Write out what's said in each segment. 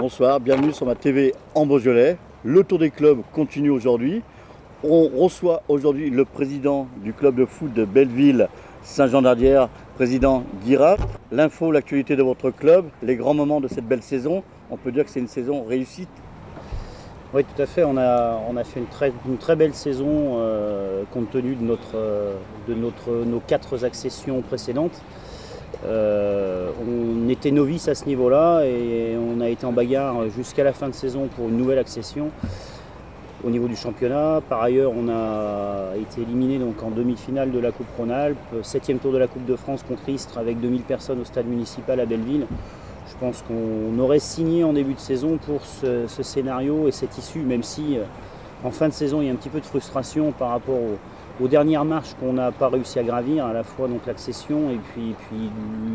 bonsoir, bienvenue sur ma TV en Beaujolais. Le tour des clubs continue aujourd'hui. On reçoit aujourd'hui le président du club de foot de Belleville Saint-Jean-d'Ardières, président Guirard. L'info, l'actualité de votre club, les grands moments de cette belle saison. On peut dire que c'est une saison réussite. Oui, tout à fait. On a fait une très belle saison compte tenu de nos 4 accessions précédentes. On était novice à ce niveau-là et on a été en bagarre jusqu'à la fin de saison pour une nouvelle accession au niveau du championnat. Par ailleurs, on a été éliminé donc en demi-finale de la Coupe Rhône-Alpes, 7e tour de la Coupe de France contre Istres avec 2000 personnes au stade municipal à Belleville. Je pense qu'on aurait signé en début de saison pour ce scénario et cette issue, même si en fin de saison il y a un petit peu de frustration par rapport aux dernières marches qu'on n'a pas réussi à gravir, à la fois donc l'accession et puis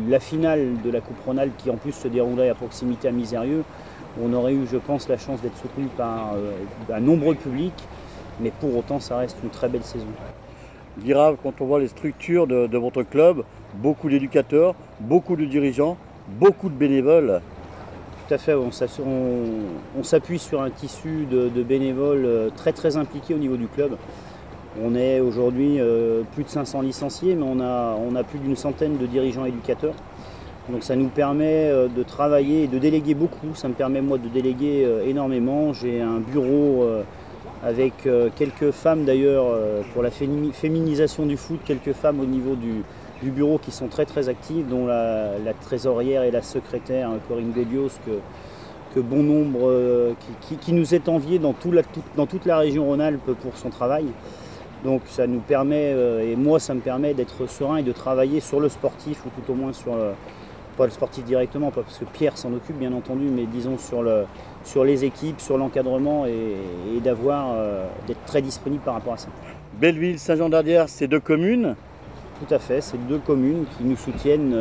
la finale de la Coupe Rhône-Alpes qui en plus se déroulait à proximité à Misérieux. On aurait eu, je pense, la chance d'être soutenu par un nombreux public, mais pour autant ça reste une très belle saison. Guirard, quand on voit les structures de votre club, beaucoup d'éducateurs, beaucoup de dirigeants, beaucoup de bénévoles. Tout à fait, on s'appuie sur un tissu de bénévoles très impliqués au niveau du club. On est aujourd'hui plus de 500 licenciés, mais on a plus d'une centaine de dirigeants éducateurs. Donc ça nous permet de travailler et de déléguer beaucoup. Ça me permet moi de déléguer énormément. J'ai un bureau avec quelques femmes d'ailleurs pour la féminisation du foot, quelques femmes au niveau du bureau qui sont très actives, dont la trésorière et la secrétaire Corinne Gaudios, que bon nombre qui nous est envié dans toute la région Rhône-Alpes pour son travail. Donc ça nous permet, et moi ça me permet d'être serein et de travailler sur le sportif, ou tout au moins pas le sportif directement, pas parce que Pierre s'en occupe bien entendu, mais disons sur les équipes, sur l'encadrement et d'être très disponible par rapport à ça. Belleville Saint-Jean-d'Ardières, c'est 2 communes. Tout à fait, c'est 2 communes qui nous soutiennent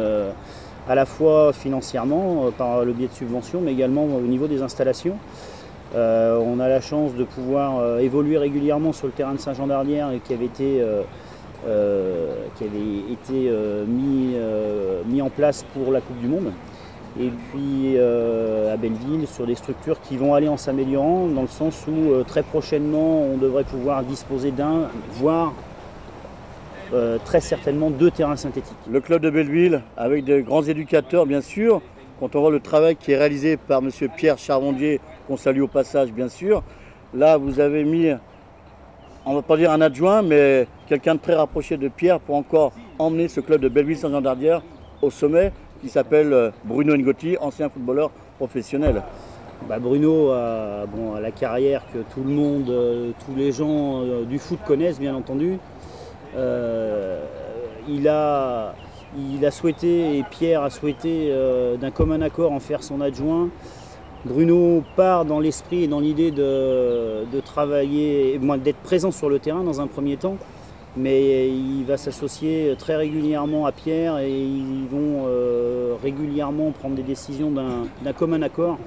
à la fois financièrement par le biais de subventions, mais également au niveau des installations. On a la chance de pouvoir évoluer régulièrement sur le terrain de Saint-Jean-d'Ardières et qui avait été mis en place pour la Coupe du Monde. Et puis à Belleville, sur des structures qui vont aller en s'améliorant, dans le sens où très prochainement on devrait pouvoir disposer d'un, voire très certainement 2 terrains synthétiques. Le club de Belleville, avec de grands éducateurs bien sûr, quand on voit le travail qui est réalisé par M. Pierre Charvendier, qu'on salue au passage bien sûr, là vous avez mis, on ne va pas dire un adjoint, mais quelqu'un de très rapproché de Pierre pour encore emmener ce club de Belleville Saint-Jean-d'Ardières au sommet, qui s'appelle Bruno Ngotti, ancien footballeur professionnel. Bruno a la carrière que tout le monde, tous les gens du foot connaissent bien entendu. Il a souhaité, et Pierre a souhaité d'un commun accord en faire son adjoint. Bruno part dans l'esprit et dans l'idée de travailler, d'être présent sur le terrain dans un premier temps, mais il va s'associer très régulièrement à Pierre et ils vont régulièrement prendre des décisions d'un commun accord.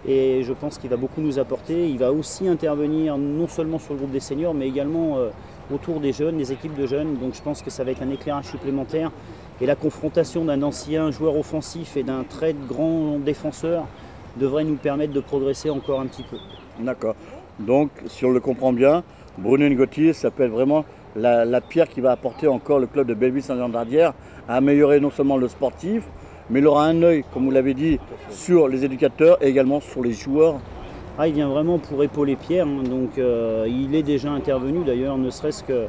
Et je pense qu'il va beaucoup nous apporter. Il va aussi intervenir non seulement sur le groupe des seniors, mais également autour des jeunes, des équipes de jeunes. Donc je pense que ça va être un éclairage supplémentaire. Et la confrontation d'un ancien joueur offensif et d'un très grand défenseur devrait nous permettre de progresser encore un petit peu. D'accord. Donc, si on le comprend bien, Bruno Ngotti s'appelle vraiment la pierre qui va apporter encore le club de Belleville Saint-Jean-d'Ardières à améliorer non seulement le sportif, mais il aura un œil, comme vous l'avez dit, sur les éducateurs et également sur les joueurs. Il vient vraiment pour épauler Pierre, donc il est déjà intervenu d'ailleurs, ne serait-ce que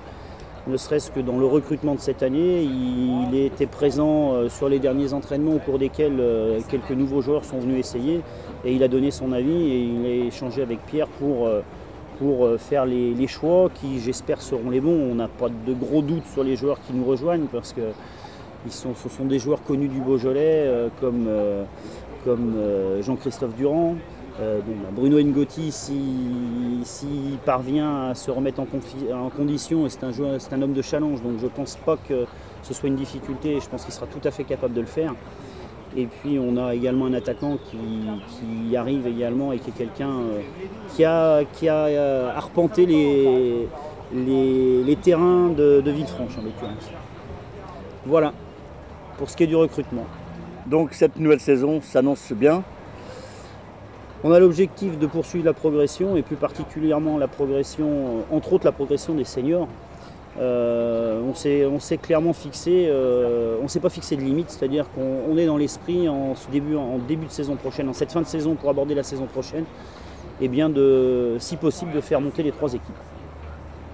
dans le recrutement de cette année. Il était présent sur les derniers entraînements au cours desquels quelques nouveaux joueurs sont venus essayer et il a donné son avis et il a échangé avec Pierre pour faire les choix qui, j'espère, seront les bons. On n'a pas de gros doutes sur les joueurs qui nous rejoignent parce que ce sont des joueurs connus du Beaujolais comme Jean-Christophe Durand. Bruno Ngotti, s'il parvient à se remettre en condition, et c'est un homme de challenge, donc je ne pense pas que ce soit une difficulté, je pense qu'il sera tout à fait capable de le faire. Et puis on a également un attaquant qui arrive également et qui est quelqu'un qui a arpenté les terrains de Villefranche en l'occurrence. Voilà, pour ce qui est du recrutement. Donc cette nouvelle saison s'annonce bien. On a l'objectif de poursuivre la progression et plus particulièrement la progression, entre autres la progression des seniors. On s'est clairement fixé, on ne s'est pas fixé de limite, c'est-à-dire qu'on est dans l'esprit en début de saison prochaine, en cette fin de saison pour aborder la saison prochaine, et bien si possible de faire monter les 3 équipes.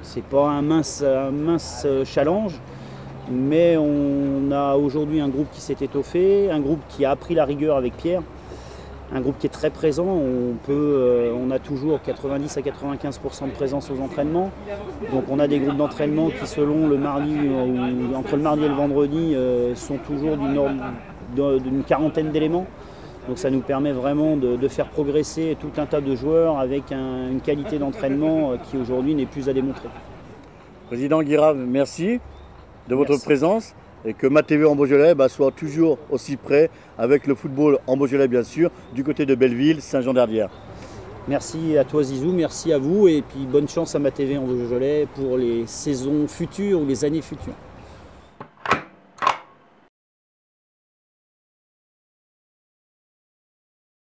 C'est pas un mince challenge, mais on a aujourd'hui un groupe qui s'est étoffé, un groupe qui a appris la rigueur avec Pierre, un groupe qui est très présent. On a toujours 90 à 95% de présence aux entraînements. Donc on a des groupes d'entraînement qui, selon le mardi, ou entre le mardi et le vendredi, sont toujours d'une quarantaine d'éléments. Donc ça nous permet vraiment de faire progresser tout un tas de joueurs avec une qualité d'entraînement qui aujourd'hui n'est plus à démontrer. Président Guirave, merci de votre présence. Et que MATV en Beaujolais soit toujours aussi près avec le football en Beaujolais bien sûr, du côté de Belleville, Saint-Jean-d'Ardière. Merci à toi Zizou, merci à vous et puis bonne chance à MATV en Beaujolais pour les saisons futures ou les années futures.